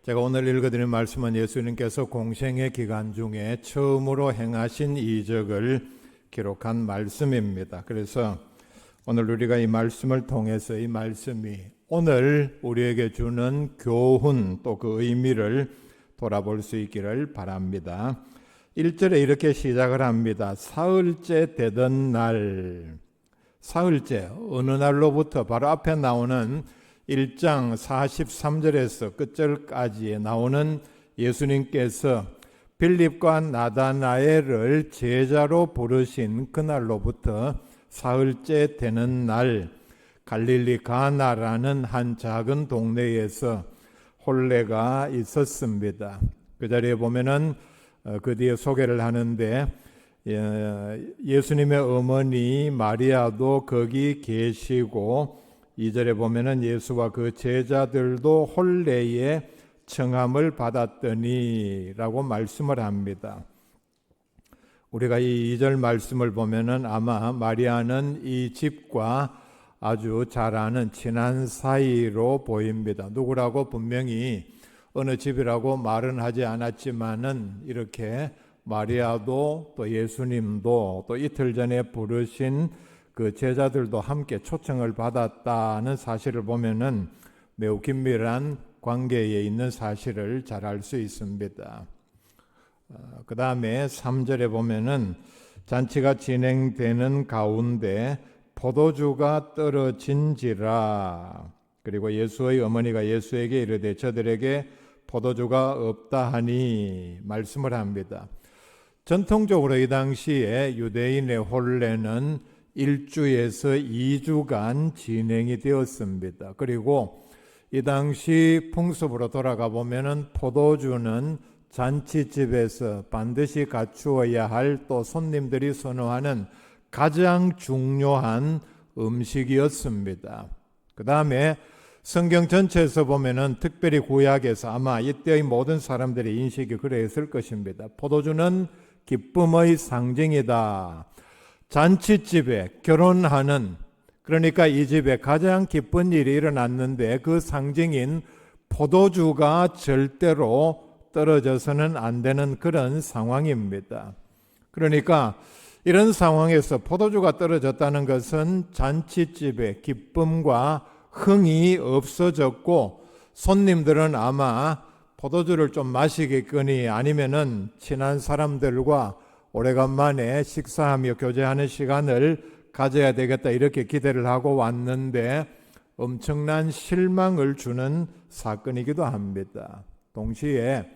제가 오늘 읽어드린 말씀은 예수님께서 공생의 기간 중에 처음으로 행하신 이적을 기록한 말씀입니다. 그래서 오늘 우리가 이 말씀을 통해서 이 말씀이 오늘 우리에게 주는 교훈 또 그 의미를 돌아볼 수 있기를 바랍니다. 1절에 이렇게 시작을 합니다. 사흘째 되던 날, 사흘째 어느 날로부터 바로 앞에 나오는 1장 43절에서 끝절까지 나오는 예수님께서 빌립과 나다나엘을 제자로 부르신 그날로부터 사흘째 되는 날 갈릴리 가나라는 한 작은 동네에서 혼례가 있었습니다. 그 자리에 보면은 그 뒤에 소개를 하는데 예수님의 어머니 마리아도 거기 계시고 2절에 보면은 예수와 그 제자들도 혼례에 청함을 받았더니 라고 말씀을 합니다. 우리가 이 2절 말씀을 보면은 아마 마리아는 이 집과 아주 잘 아는 친한 사이로 보입니다. 누구라고 분명히 어느 집이라고 말은 하지 않았지만은 이렇게 마리아도 또 예수님도 또 이틀 전에 부르신 그 제자들도 함께 초청을 받았다는 사실을 보면은 매우 긴밀한 관계에 있는 사실을 잘 알 수 있습니다. 그 다음에 3절에 보면은 잔치가 진행되는 가운데 포도주가 떨어진지라. 그리고 예수의 어머니가 예수에게 이르되 저들에게 포도주가 없다 하니 말씀을 합니다. 전통적으로 이 당시에 유대인의 혼례는 1주에서 2주간 진행이 되었습니다. 그리고 이 당시 풍습으로 돌아가 보면은 포도주는 잔치집에서 반드시 갖추어야 할 또 손님들이 선호하는 가장 중요한 음식이었습니다. 그 다음에 성경 전체에서 보면은 특별히 구약에서 아마 이때의 모든 사람들의 인식이 그랬을 것입니다. 포도주는 기쁨의 상징이다. 잔치집에 결혼하는, 그러니까 이 집에 가장 기쁜 일이 일어났는데 그 상징인 포도주가 절대로 떨어져서는 안 되는 그런 상황입니다. 그러니까 이런 상황에서 포도주가 떨어졌다는 것은 잔치집에 기쁨과 흥이 없어졌고 손님들은 아마 포도주를 좀 마시겠거니 아니면은 친한 사람들과 오래간만에 식사하며 교제하는 시간을 가져야 되겠다 이렇게 기대를 하고 왔는데 엄청난 실망을 주는 사건이기도 합니다. 동시에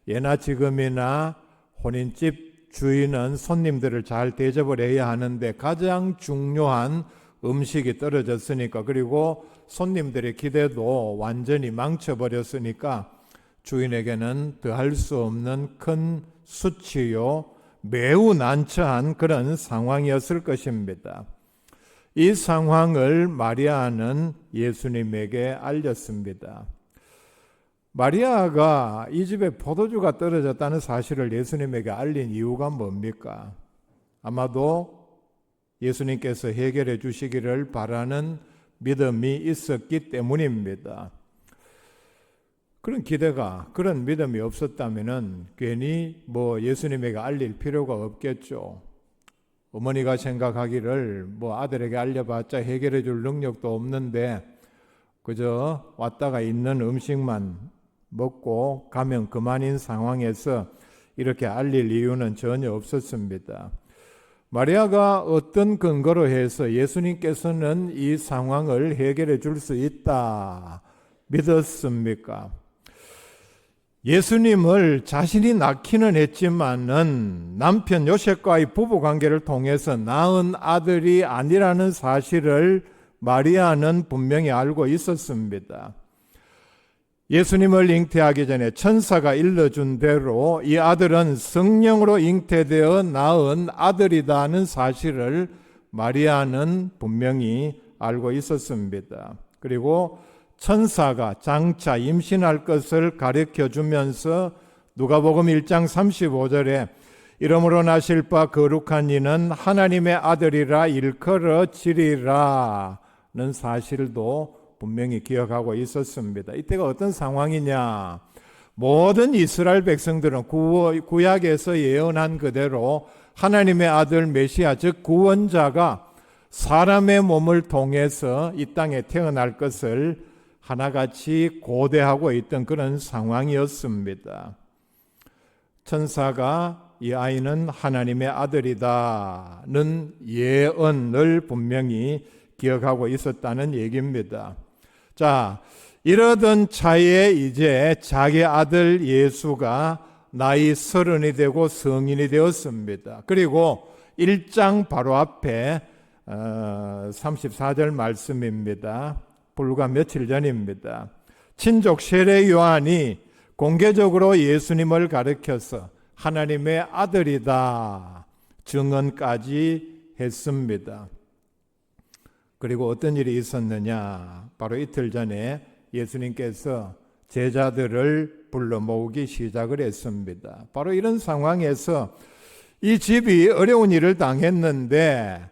예나 지금이나 혼인집 주인은 손님들을 잘 대접을 해야 하는데 가장 중요한 음식이 떨어졌으니까 그리고 손님들의 기대도 완전히 망쳐버렸으니까 주인에게는 더할 수 없는 큰 수치요 매우 난처한 그런 상황이었을 것입니다. 이 상황을 마리아는 예수님에게 알렸습니다. 마리아가 이 집에 포도주가 떨어졌다는 사실을 예수님에게 알린 이유가 뭡니까? 아마도 예수님께서 해결해 주시기를 바라는 믿음이 있었기 때문입니다. 그런 기대가, 그런 믿음이 없었다면은 괜히 예수님에게 알릴 필요가 없겠죠. 어머니가 생각하기를 아들에게 알려봤자 해결해 줄 능력도 없는데 그저 왔다가 있는 음식만 먹고 가면 그만인 상황에서 이렇게 알릴 이유는 전혀 없었습니다. 마리아가 어떤 근거로 해서 예수님께서는 이 상황을 해결해 줄 수 있다 믿었습니까? 예수님을 자신이 낳기는 했지만은 남편 요셉과의 부부관계를 통해서 낳은 아들이 아니라는 사실을 마리아는 분명히 알고 있었습니다. 예수님을 잉태하기 전에 천사가 일러준 대로 이 아들은 성령으로 잉태되어 낳은 아들이다는 사실을 마리아는 분명히 알고 있었습니다. 그리고 천사가 장차 임신할 것을 가르쳐 주면서 누가복음 1장 35절에 이러므로 나실 바 거룩한 이는 하나님의 아들이라 일컬어지리라는 사실도 분명히 기억하고 있었습니다. 이때가 어떤 상황이냐? 모든 이스라엘 백성들은 구약에서 예언한 그대로 하나님의 아들 메시아, 즉 구원자가 사람의 몸을 통해서 이 땅에 태어날 것을 하나같이 고대하고 있던 그런 상황이었습니다. 천사가 이 아이는 하나님의 아들이다는 예언을 분명히 기억하고 있었다는 얘기입니다. 자, 이러던 차에 이제 자기 아들 예수가 나이 30이 되고 성인이 되었습니다. 그리고 1장 바로 앞에 34절 말씀입니다. 불과 며칠 전입니다. 친족 세례 요한이 공개적으로 예수님을 가르쳐서 하나님의 아들이다 증언까지 했습니다. 그리고 어떤 일이 있었느냐? 바로 이틀 전에 예수님께서 제자들을 불러 모으기 시작을 했습니다. 바로 이런 상황에서 이 집이 어려운 일을 당했는데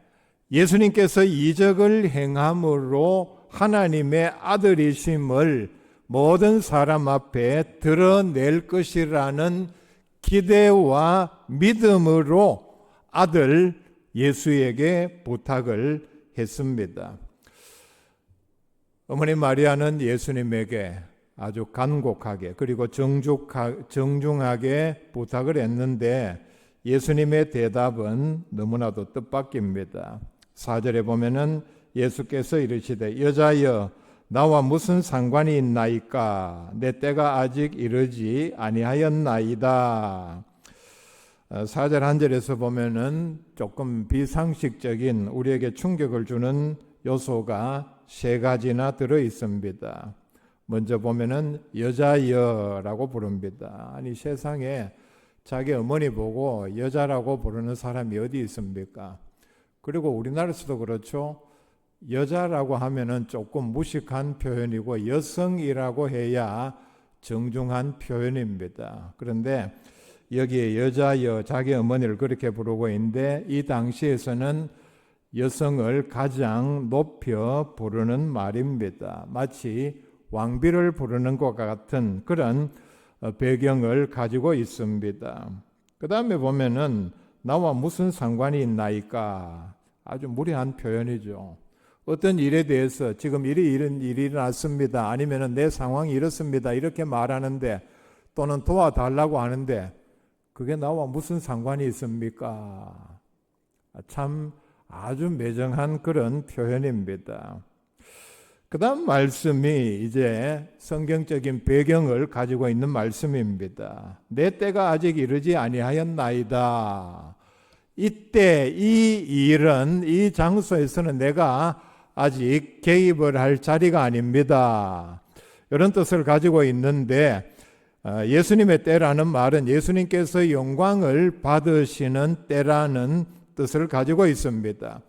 예수님께서 이적을 행함으로 하나님의 아들이심을 모든 사람 앞에 드러낼 것이라는 기대와 믿음으로 아들 예수에게 부탁을 했습니다. 어머니 마리아는 예수님에게 아주 간곡하게 그리고 정중하게 부탁을 했는데 예수님의 대답은 너무나도 뜻밖입니다. 4절에 보면은 예수께서 이르시되 여자여 나와 무슨 상관이 있나이까 내 때가 아직 이르지 아니하였나이다. 4절 한 절에서 보면은 조금 비상식적인 우리에게 충격을 주는 요소가 세 가지나 들어 있습니다. 먼저 보면은 여자여라고 부릅니다. 아니 세상에 자기 어머니 보고 여자라고 부르는 사람이 어디 있습니까? 그리고 우리나라에서도 그렇죠. 여자라고 하면은 조금 무식한 표현이고 여성이라고 해야 정중한 표현입니다. 그런데 여기에 여자여 자기 어머니를 그렇게 부르고 있는데 이 당시에서는 여성을 가장 높여 부르는 말입니다. 마치 왕비를 부르는 것과 같은 그런 배경을 가지고 있습니다. 그 다음에 보면은 나와 무슨 상관이 있나이까 아주 무례한 표현이죠. 어떤 일에 대해서 지금 이런 일이 났습니다. 아니면은 내 상황이 이렇습니다. 이렇게 말하는데 또는 도와달라고 하는데 그게 나와 무슨 상관이 있습니까? 참 아주 매정한 그런 표현입니다. 그 다음 말씀이 이제 성경적인 배경을 가지고 있는 말씀입니다. 내 때가 아직 이르지 아니하였나이다. 이때 이 일은 이 장소에서는 내가 아직 개입을 할 자리가 아닙니다. 이런 뜻을 가지고 있는데 예수님의 때라는 말은 예수님께서 영광을 받으시는 때라는 뜻을 가지고 있습니다.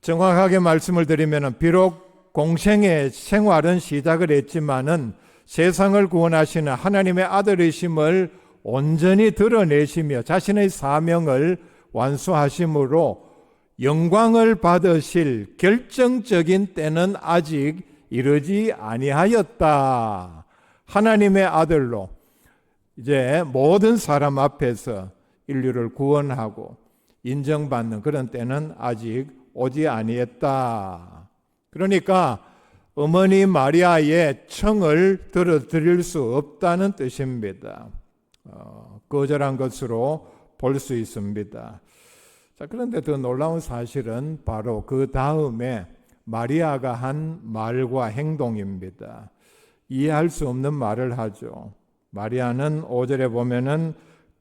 정확하게 말씀을 드리면 비록 공생의 생활은 시작을 했지만은 세상을 구원하시는 하나님의 아들이심을 온전히 드러내시며 자신의 사명을 완수하심으로 영광을 받으실 결정적인 때는 아직 이르지 아니하였다. 하나님의 아들로 이제 모든 사람 앞에서 인류를 구원하고 인정받는 그런 때는 아직 오지 아니했다. 그러니까 어머니 마리아의 청을 들어드릴 수 없다는 뜻입니다. 거절한 것으로 볼 수 있습니다. 자, 그런데 더 놀라운 사실은 바로 그 다음에 마리아가 한 말과 행동입니다. 이해할 수 없는 말을 하죠. 마리아는 5절에 보면은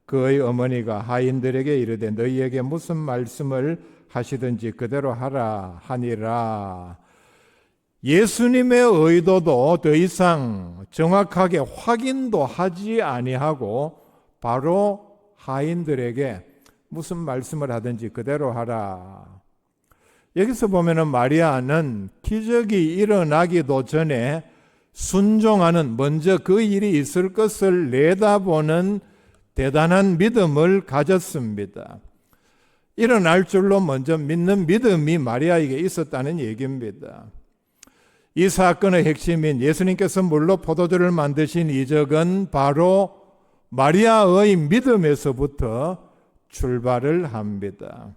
그의 어머니가 하인들에게 이르되 너희에게 무슨 말씀을 하시든지 그대로 하라 하니라. 예수님의 의도도 더 이상 정확하게 확인도 하지 아니하고 바로 하인들에게 무슨 말씀을 하든지 그대로 하라. 여기서 보면은 마리아는 기적이 일어나기도 전에 순종하는, 먼저 그 일이 있을 것을 내다보는 대단한 믿음을 가졌습니다. 일어날 줄로 먼저 믿는 믿음이 마리아에게 있었다는 얘기입니다. 이 사건의 핵심인 예수님께서 물로 포도주를 만드신 이적은 바로 마리아의 믿음에서부터 출발을 합니다.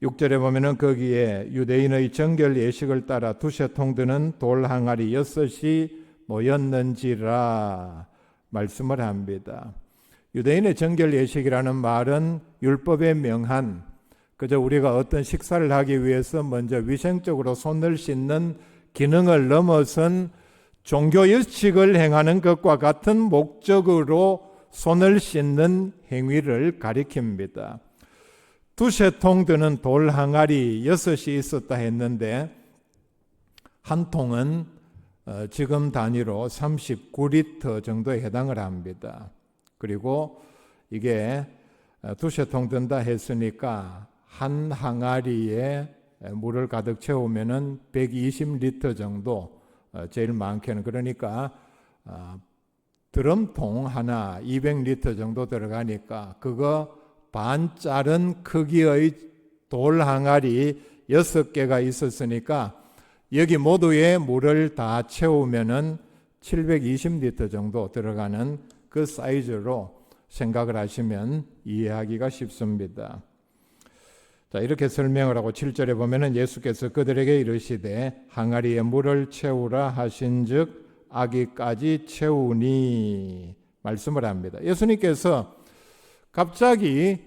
6절에 보면은 거기에 유대인의 정결 예식을 따라 두세 통 드는 돌 항아리 6이 모였는지라 말씀을 합니다. 유대인의 정결 예식이라는 말은 율법에 명한 그저 우리가 어떤 식사를 하기 위해서 먼저 위생적으로 손을 씻는 기능을 넘어선 종교 예식을 행하는 것과 같은 목적으로 손을 씻는 행위를 가리킵니다. 두세 통 드는 돌 항아리 6이 있었다 했는데 한 통은 지금 단위로 39리터 정도에 해당을 합니다. 그리고 이게 두세 통 든다 했으니까 한 항아리에 물을 가득 채우면은 120리터 정도, 제일 많게는 그러니까 드럼통 하나 200리터 정도 들어가니까 그거 반짜른 크기의 돌 항아리 6개가 있었으니까 여기 모두에 물을 다 채우면은 720리터 정도 들어가는 그 사이즈로 생각을 하시면 이해하기가 쉽습니다. 자, 이렇게 설명을 하고 7절에 보면은 예수께서 그들에게 이르시되 항아리에 물을 채우라 하신즉 아기까지 채우니 말씀을 합니다. 예수님께서 갑자기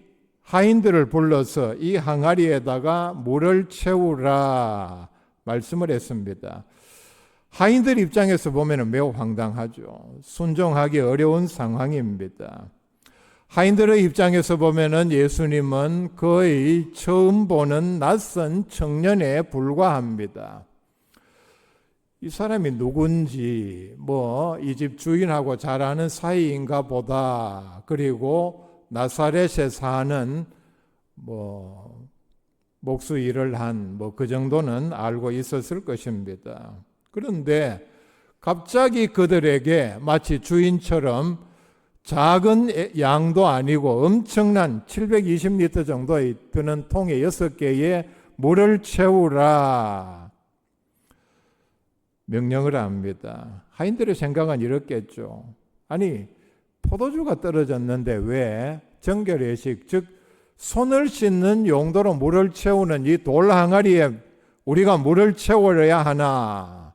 하인들을 불러서 이 항아리에다가 물을 채우라 말씀을 했습니다. 하인들 입장에서 보면 매우 황당하죠. 순종하기 어려운 상황입니다. 하인들의 입장에서 보면 예수님은 거의 처음 보는 낯선 청년에 불과합니다. 이 사람이 누군지 이 집 주인하고 잘 아는 사이인가 보다. 그리고 나사렛에 사는 목수 일을 한 그 정도는 알고 있었을 것입니다. 그런데 갑자기 그들에게 마치 주인처럼 작은 양도 아니고 엄청난 720리터 정도에 드는 통에 6개의 물을 채우라 명령을 합니다. 하인들의 생각은 이렇겠죠. 아니, 포도주가 떨어졌는데 왜 정결예식, 즉 손을 씻는 용도로 물을 채우는 이 돌 항아리에 우리가 물을 채워야 하나?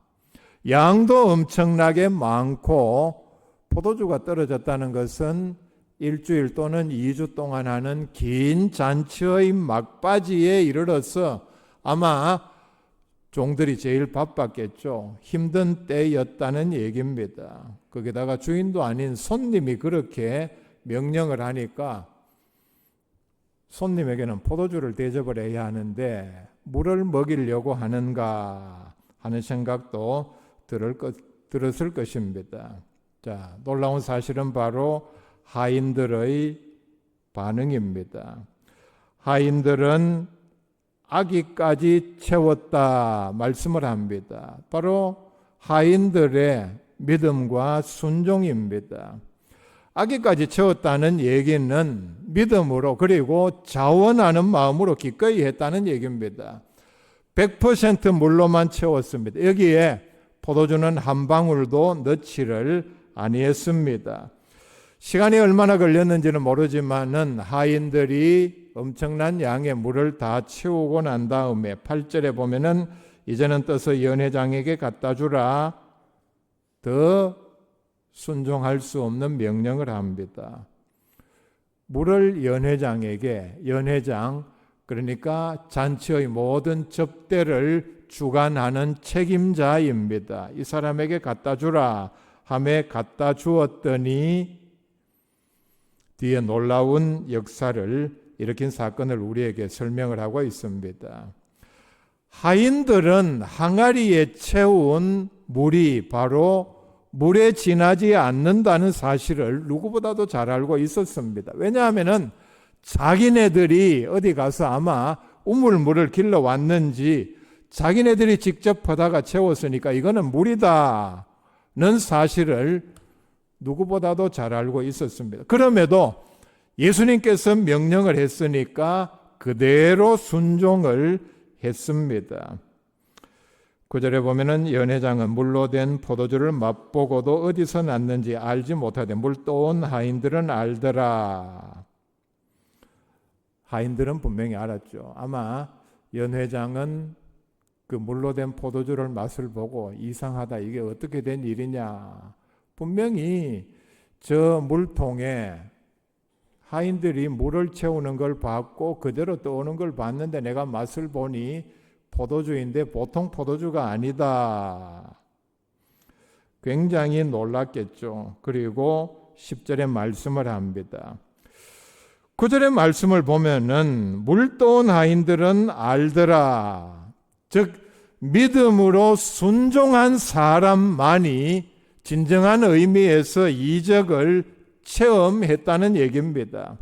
양도 엄청나게 많고 포도주가 떨어졌다는 것은 일주일 또는 2주 동안 하는 긴 잔치의 막바지에 이르러서 아마 종들이 제일 바빴겠죠. 힘든 때였다는 얘기입니다. 거기다가 주인도 아닌 손님이 그렇게 명령을 하니까 손님에게는 포도주를 대접을 해야 하는데 물을 먹이려고 하는가 하는 생각도 들었을 것입니다. 자, 놀라운 사실은 바로 하인들의 반응입니다. 하인들은 아기까지 채웠다 말씀을 합니다. 바로 하인들의 믿음과 순종입니다. 아기까지 채웠다는 얘기는 믿음으로 그리고 자원하는 마음으로 기꺼이 했다는 얘기입니다. 100% 물로만 채웠습니다. 여기에 포도주는 한 방울도 넣지를 아니했습니다. 시간이 얼마나 걸렸는지는 모르지만은 하인들이 엄청난 양의 물을 다 채우고 난 다음에 8절에 보면은 이제는 떠서 연회장에게 갖다 주라. 더 순종할 수 없는 명령을 합니다. 물을 연회장 그러니까 잔치의 모든 접대를 주관하는 책임자입니다. 이 사람에게 갖다 주라 하며 갖다 주었더니 뒤에 놀라운 역사를 일으킨 사건을 우리에게 설명을 하고 있습니다. 하인들은 항아리에 채운 물이 바로 물에 지나지 않는다는 사실을 누구보다도 잘 알고 있었습니다. 왜냐하면 자기네들이 어디 가서 아마 우물물을 길러왔는지 자기네들이 직접 퍼다가 채웠으니까 이거는 물이다는 사실을 누구보다도 잘 알고 있었습니다. 그럼에도 예수님께서 명령을 했으니까 그대로 순종을 했습니다. 9절에 보면은 연회장은 물로 된 포도주를 맛보고도 어디서 났는지 알지 못하되 물 떠온 하인들은 알더라. 하인들은 분명히 알았죠. 아마 연회장은 그 물로 된 포도주를 맛을 보고 이상하다, 이게 어떻게 된 일이냐. 분명히 저 물통에 하인들이 물을 채우는 걸 봤고 그대로 떠오는 걸 봤는데 내가 맛을 보니 포도주인데 보통 포도주가 아니다. 굉장히 놀랐겠죠. 그리고 10절의 말씀을 합니다. 9절의 말씀을 보면은 물 떠온 하인들은 알더라. 즉 믿음으로 순종한 사람만이 진정한 의미에서 이적을 체험했다는 얘기입니다.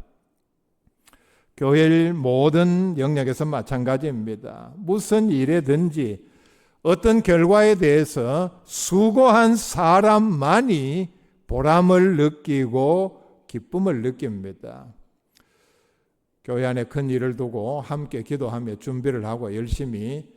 교회의 모든 영역에서 마찬가지입니다. 무슨 일에든지 어떤 결과에 대해서 수고한 사람만이 보람을 느끼고 기쁨을 느낍니다. 교회 안에 큰 일을 두고 함께 기도하며 준비를 하고 열심히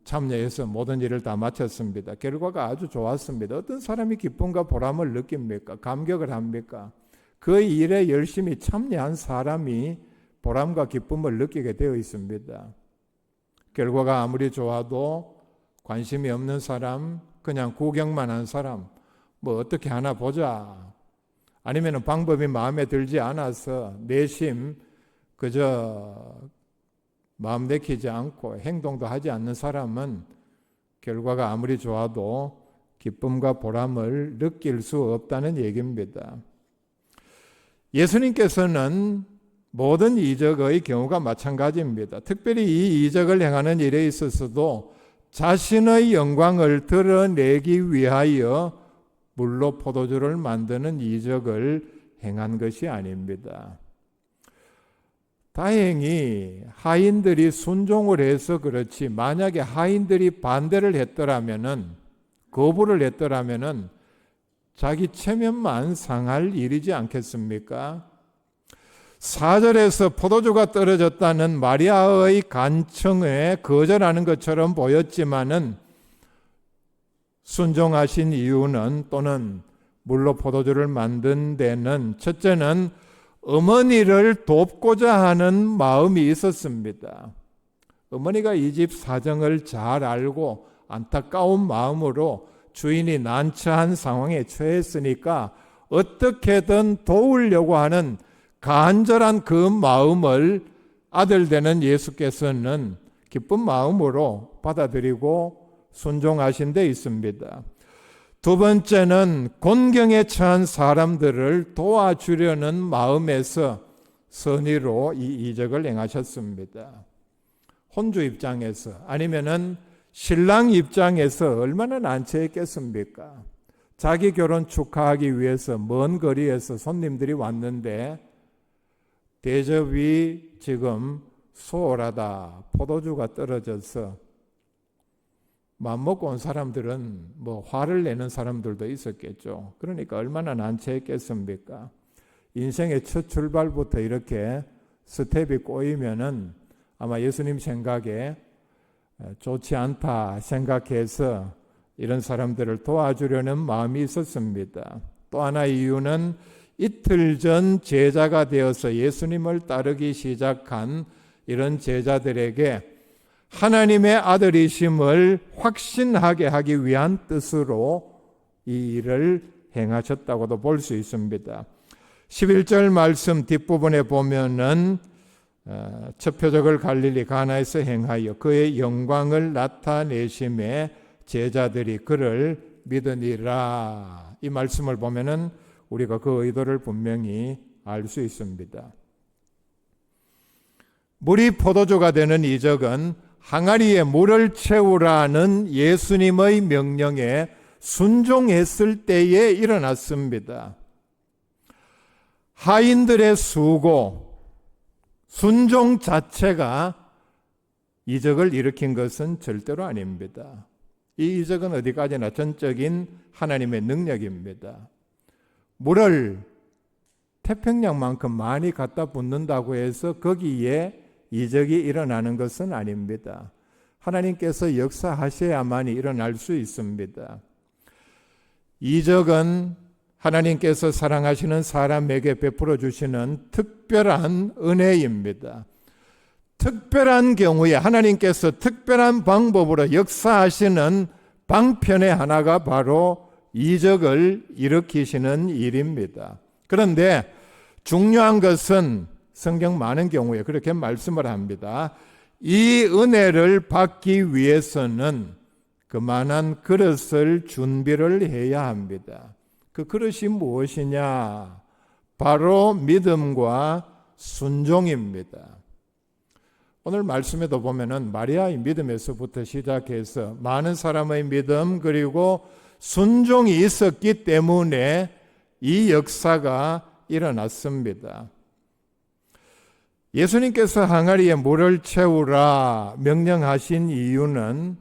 참여해서 모든 일을 다 마쳤습니다. 결과가 아주 좋았습니다. 어떤 사람이 기쁨과 보람을 느낍니까? 감격을 합니까? 그 일에 열심히 참여한 사람이 보람과 기쁨을 느끼게 되어 있습니다. 결과가 아무리 좋아도 관심이 없는 사람, 그냥 구경만 한 사람, 뭐 어떻게 하나 보자, 아니면 방법이 마음에 들지 않아서 내심 그저 마음 내키지 않고 행동도 하지 않는 사람은 결과가 아무리 좋아도 기쁨과 보람을 느낄 수 없다는 얘기입니다. 예수님께서는 모든 이적의 경우가 마찬가지입니다. 특별히 이 이적을 행하는 일에 있어서도 자신의 영광을 드러내기 위하여 물로 포도주를 만드는 이적을 행한 것이 아닙니다. 다행히 하인들이 순종을 해서 그렇지, 만약에 하인들이 반대를 했더라면은, 거부를 했더라면은 자기 체면만 상할 일이지 않겠습니까? 4절에서 포도주가 떨어졌다는 마리아의 간청에 거절하는 것처럼 보였지만은 순종하신 이유는, 또는 물로 포도주를 만든 데는 첫째는 어머니를 돕고자 하는 마음이 있었습니다. 어머니가 이 집 사정을 잘 알고 안타까운 마음으로 주인이 난처한 상황에 처했으니까 어떻게든 도우려고 하는 간절한 그 마음을 아들 되는 예수께서는 기쁜 마음으로 받아들이고 순종하신 데 있습니다. 두 번째는 곤경에 처한 사람들을 도와주려는 마음에서 선의로 이 이적을 행하셨습니다. 혼주 입장에서, 아니면은 신랑 입장에서 얼마나 난처했겠습니까? 자기 결혼 축하하기 위해서 먼 거리에서 손님들이 왔는데 대접이 지금 소홀하다, 포도주가 떨어져서 맘먹고 온 사람들은 뭐 화를 내는 사람들도 있었겠죠. 그러니까 얼마나 난처했겠습니까? 인생의 첫 출발부터 이렇게 스텝이 꼬이면은 아마 예수님 생각에 좋지 않다 생각해서 이런 사람들을 도와주려는 마음이 있었습니다. 또 하나의 이유는 이틀 전 제자가 되어서 예수님을 따르기 시작한 이런 제자들에게 하나님의 아들이심을 확신하게 하기 위한 뜻으로 이 일을 행하셨다고도 볼 수 있습니다. 11절 말씀 뒷부분에 보면은 첫 표적을 갈릴리 가나에서 행하여 그의 영광을 나타내심에 제자들이 그를 믿으니라. 이 말씀을 보면은 우리가 그 의도를 분명히 알 수 있습니다. 물이 포도주가 되는 이적은 항아리에 물을 채우라는 예수님의 명령에 순종했을 때에 일어났습니다. 하인들의 수고, 순종 자체가 이적을 일으킨 것은 절대로 아닙니다. 이 이적은 어디까지나 전적인 하나님의 능력입니다. 물을 태평양만큼 많이 갖다 붓는다고 해서 거기에 이적이 일어나는 것은 아닙니다. 하나님께서 역사하셔야만이 일어날 수 있습니다. 이적은 하나님께서 사랑하시는 사람에게 베풀어 주시는 특별한 은혜입니다. 특별한 경우에 하나님께서 특별한 방법으로 역사하시는 방편의 하나가 바로 이적을 일으키시는 일입니다. 그런데 중요한 것은 성경 많은 경우에 그렇게 말씀을 합니다. 이 은혜를 받기 위해서는 그만한 그릇을 준비를 해야 합니다. 그 그릇이 무엇이냐? 바로 믿음과 순종입니다. 오늘 말씀에도 보면은 마리아의 믿음에서부터 시작해서 많은 사람의 믿음 그리고 순종이 있었기 때문에 이 역사가 일어났습니다. 예수님께서 항아리에 물을 채우라 명령하신 이유는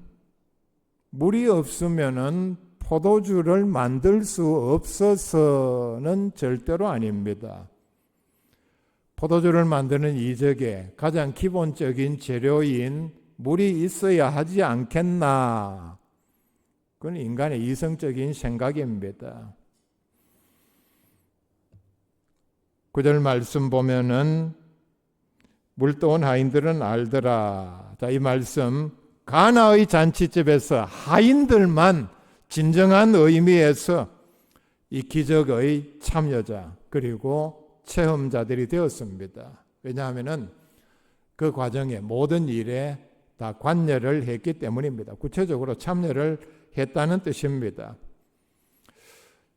물이 없으면은 포도주를 만들 수 없어서는 절대로 아닙니다. 포도주를 만드는 이적의 가장 기본적인 재료인 물이 있어야 하지 않겠나? 그건 인간의 이성적인 생각입니다. 9절 말씀 보면은 물떠온 하인들은 알더라. 자, 이 말씀 가나의 잔치집에서 하인들만 진정한 의미에서 이 기적의 참여자 그리고 체험자들이 되었습니다. 왜냐하면 그 과정에 모든 일에 다 관여를 했기 때문입니다. 구체적으로 참여를 했다는 뜻입니다.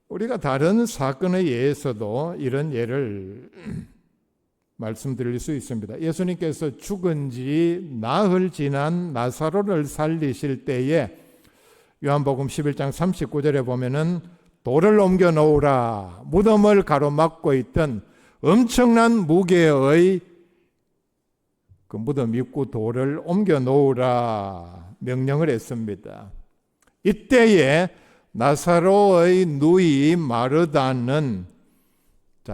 우리가 다른 사건에 의해서도 이런 예를 말씀드릴 수 있습니다. 예수님께서 죽은 지 나흘 지난 나사로를 살리실 때에 요한복음 11장 39절에 보면은 돌을 옮겨 놓으라 무덤을 가로막고 있던 엄청난 무게의 그 무덤 입구 돌을 옮겨 놓으라 명령을 했습니다. 이때에 나사로의 누이 마르다는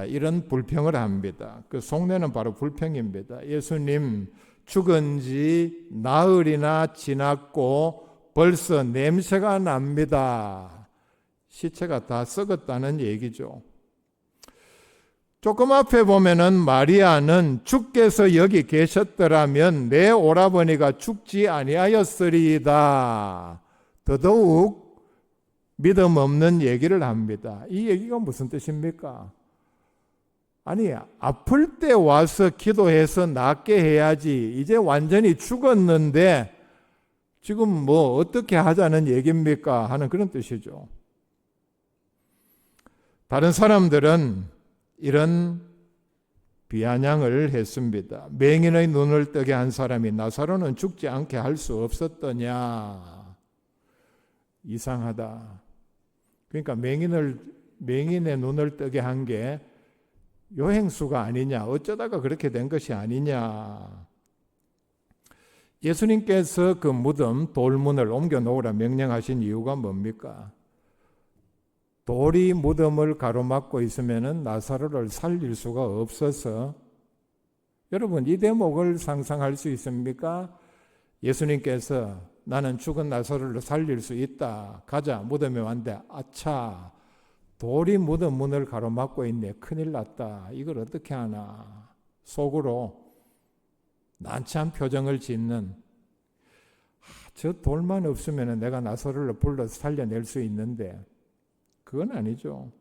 이런 불평을 합니다. 그 속내는 바로 불평입니다. 예수님 죽은 지 나흘이나 지났고 벌써 냄새가 납니다. 시체가 다 썩었다는 얘기죠. 조금 앞에 보면은 마리아는 주께서 여기 계셨더라면 내 오라버니가 죽지 아니하였으리이다. 더더욱 믿음 없는 얘기를 합니다. 이 얘기가 무슨 뜻입니까? 아니, 아플 때 와서 기도해서 낫게 해야지. 이제 완전히 죽었는데 지금 뭐 어떻게 하자는 얘기입니까? 하는 그런 뜻이죠. 다른 사람들은 이런 비아냥을 했습니다. 맹인의 눈을 뜨게 한 사람이 나사로는 죽지 않게 할 수 없었더냐. 이상하다. 그러니까 맹인의 눈을 뜨게 한 게 요행수가 아니냐, 어쩌다가 그렇게 된 것이 아니냐. 예수님께서 그 무덤 돌문을 옮겨 놓으라 명령하신 이유가 뭡니까? 돌이 무덤을 가로막고 있으면 나사로를 살릴 수가 없어서, 여러분 이 대목을 상상할 수 있습니까? 예수님께서 나는 죽은 나사로를 살릴 수 있다. 가자. 무덤에 왔는데 아차. 돌이 무덤 문을 가로막고 있네. 큰일 났다. 이걸 어떻게 하나. 속으로 난처한 표정을 짓는, 저 돌만 없으면 내가 나사로를 불러서 살려낼 수 있는데 그건 아니죠.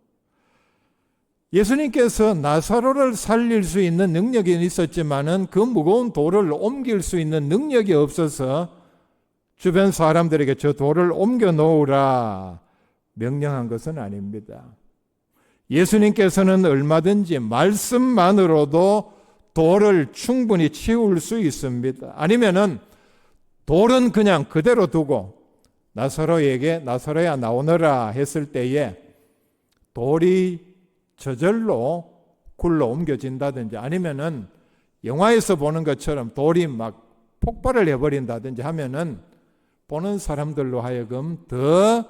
예수님께서 나사로를 살릴 수 있는 능력이 있었지만은 그 무거운 돌을 옮길 수 있는 능력이 없어서 주변 사람들에게 저 돌을 옮겨 놓으라 명령한 것은 아닙니다. 예수님께서는 얼마든지 말씀만으로도 돌을 충분히 치울 수 있습니다. 아니면은 돌은 그냥 그대로 두고 나사로에게 나사로야 나오너라 했을 때에 돌이 저절로 굴러 옮겨진다든지, 아니면은 영화에서 보는 것처럼 돌이 막 폭발을 해버린다든지 하면은 보는 사람들로 하여금 더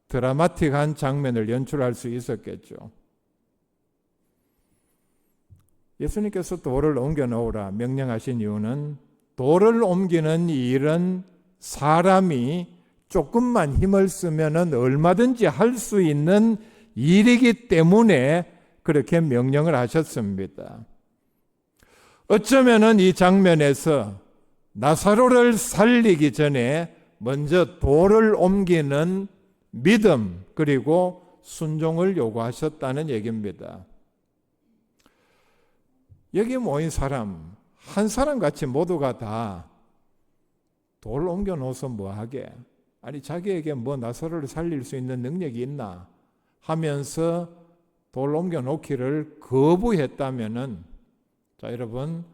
드라마틱한 장면을 연출할 수 있었겠죠. 예수님께서 돌을 옮겨 놓으라 명령하신 이유는 돌을 옮기는 일은 사람이 조금만 힘을 쓰면은 얼마든지 할 수 있는 일이기 때문에 그렇게 명령을 하셨습니다. 어쩌면은 이 장면에서 나사로를 살리기 전에 먼저 돌을 옮기는 믿음 그리고 순종을 요구하셨다는 얘기입니다. 여기 모인 사람 한 사람 같이 모두가 다 돌 옮겨 놓아서 뭐하게? 아니 자기에게 뭐 나사로를 살릴 수 있는 능력이 있나 하면서 돌 옮겨 놓기를 거부했다면은 자 여러분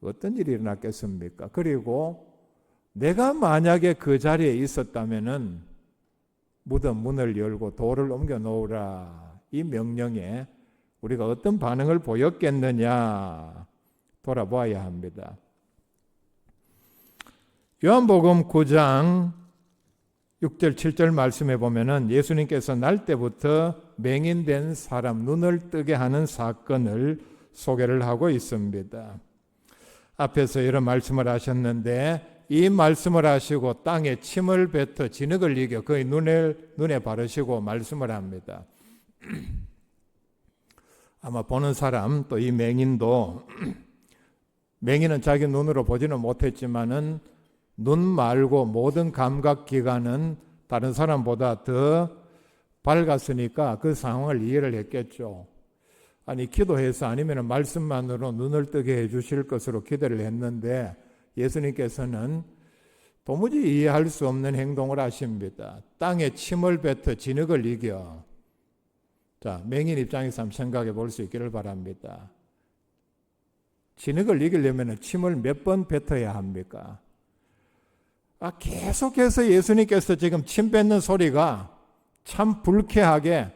어떤 일이 일어났겠습니까? 그리고 내가 만약에 그 자리에 있었다면은 무덤 문을 열고 돌을 옮겨 놓으라 이 명령에 우리가 어떤 반응을 보였겠느냐 돌아보아야 합니다. 요한복음 9장 6절 7절 말씀해 보면은 예수님께서 날 때부터 맹인된 사람 눈을 뜨게 하는 사건을 소개를 하고 있습니다. 앞에서 이런 말씀을 하셨는데 이 말씀을 하시고 땅에 침을 뱉어 진흙을 이겨 그의 눈에 바르시고 말씀을 합니다. 아마 보는 사람 또 이 맹인도 맹인은 자기 눈으로 보지는 못했지만은 눈 말고 모든 감각기관은 다른 사람보다 더 밝았으니까 그 상황을 이해를 했겠죠. 아니 기도해서 아니면 말씀만으로 눈을 뜨게 해주실 것으로 기대를 했는데 예수님께서는 도무지 이해할 수 없는 행동을 하십니다. 땅에 침을 뱉어 진흙을 이겨. 자, 맹인 입장에서 한번 생각해 볼 수 있기를 바랍니다. 진흙을 이기려면 침을 몇 번 뱉어야 합니까? 계속해서 예수님께서 지금 침 뱉는 소리가 참 불쾌하게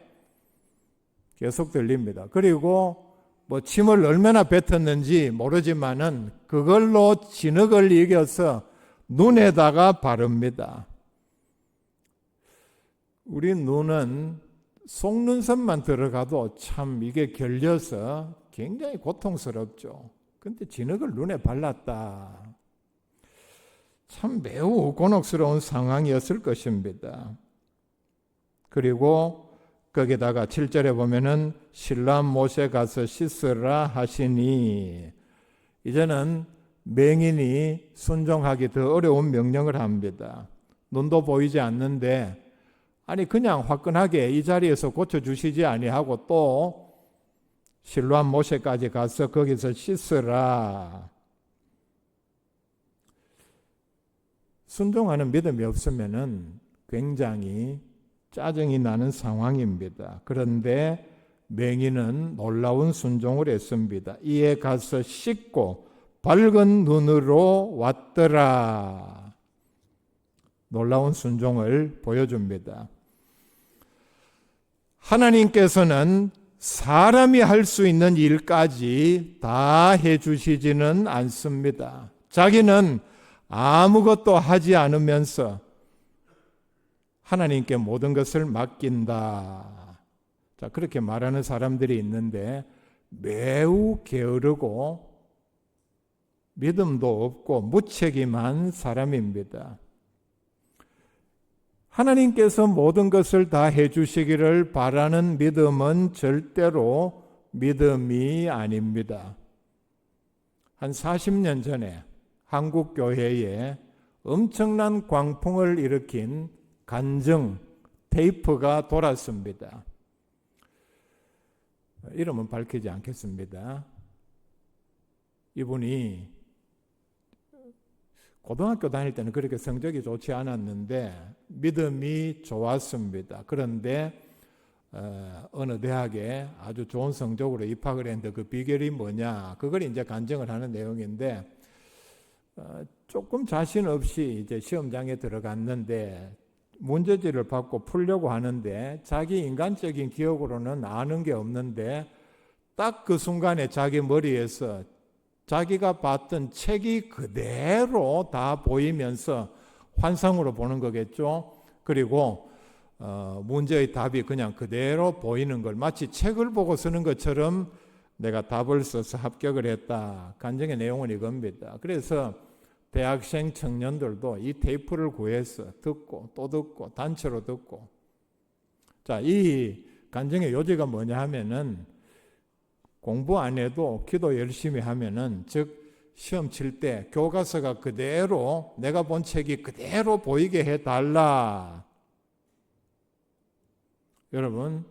계속 들립니다. 그리고 뭐 침을 얼마나 뱉었는지 모르지만은 그걸로 진흙을 이겨서 눈에다가 바릅니다. 우리 눈은 속눈썹만 들어가도 참 이게 결려서 굉장히 고통스럽죠. 근데 진흙을 눈에 발랐다. 참 매우 곤혹스러운 상황이었을 것입니다. 그리고 거기다가 7절에 보면은 실로암 못에 가서 씻으라 하시니 이제는 맹인이 순종하기 더 어려운 명령을 합니다. 눈도 보이지 않는데 아니 그냥 화끈하게 이 자리에서 고쳐주시지 아니하고 또 실로암 못에까지 가서 거기서 씻으라. 순종하는 믿음이 없으면은 굉장히 짜증이 나는 상황입니다. 그런데 맹인은 놀라운 순종을 했습니다. 이에 가서 씻고 밝은 눈으로 왔더라. 놀라운 순종을 보여줍니다. 하나님께서는 사람이 할 수 있는 일까지 다 해주시지는 않습니다. 자기는 아무것도 하지 않으면서 하나님께 모든 것을 맡긴다. 자, 그렇게 말하는 사람들이 있는데 매우 게으르고 믿음도 없고 무책임한 사람입니다. 하나님께서 모든 것을 다 해주시기를 바라는 믿음은 절대로 믿음이 아닙니다. 한 40년 전에 한국 교회에 엄청난 광풍을 일으킨 간증 테이프가 돌았습니다. 이름은 밝히지 않겠습니다. 이분이 고등학교 다닐 때는 그렇게 성적이 좋지 않았는데 믿음이 좋았습니다. 그런데 어느 대학에 아주 좋은 성적으로 입학을 했는데 그 비결이 뭐냐? 그걸 이제 간증을 하는 내용인데 조금 자신 없이 이제 시험장에 들어갔는데 문제지를 받고 풀려고 하는데 자기 인간적인 기억으로는 아는 게 없는데 딱 그 순간에 자기 머리에서 자기가 봤던 책이 그대로 다 보이면서 환상으로 보는 거겠죠. 그리고 문제의 답이 그냥 그대로 보이는 걸 마치 책을 보고 쓰는 것처럼 내가 답을 써서 합격을 했다. 간증의 내용은 이겁니다. 그래서 대학생 청년들도 이 테이프를 구해서 듣고 또 듣고 단체로 듣고. 자, 이 간증의 요지가 뭐냐 하면은 공부 안 해도 기도 열심히 하면은, 즉 시험 칠 때 교과서가 그대로, 내가 본 책이 그대로 보이게 해달라. 여러분,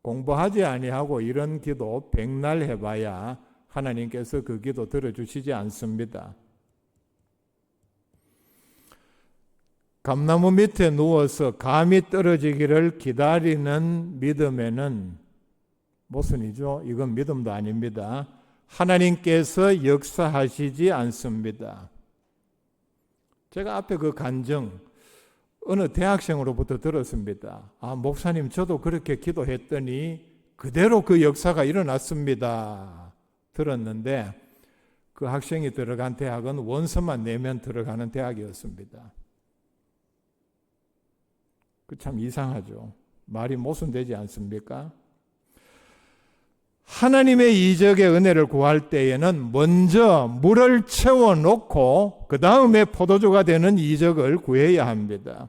공부하지 아니하고 이런 기도 백날 해봐야 하나님께서 그 기도 들어주시지 않습니다. 감나무 밑에 누워서 감이 떨어지기를 기다리는 믿음에는 모순이죠. 이건 믿음도 아닙니다. 하나님께서 역사하시지 않습니다. 제가 앞에 그 간증 어느 대학생으로부터 들었습니다. 아, 목사님, 저도 그렇게 기도했더니 그대로 그 역사가 일어났습니다. 들었는데 그 학생이 들어간 대학은 원서만 내면 들어가는 대학이었습니다. 그 참 이상하죠. 말이 모순되지 않습니까? 하나님의 이적의 은혜를 구할 때에는 먼저 물을 채워놓고 그 다음에 포도주가 되는 이적을 구해야 합니다.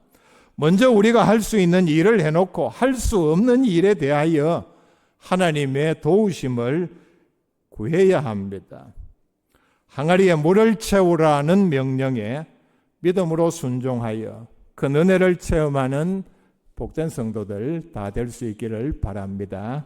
먼저 우리가 할 수 있는 일을 해놓고 할 수 없는 일에 대하여 하나님의 도우심을 구해야 합니다. 항아리에 물을 채우라는 명령에 믿음으로 순종하여 그 은혜를 체험하는 복된 성도들 다 될 수 있기를 바랍니다.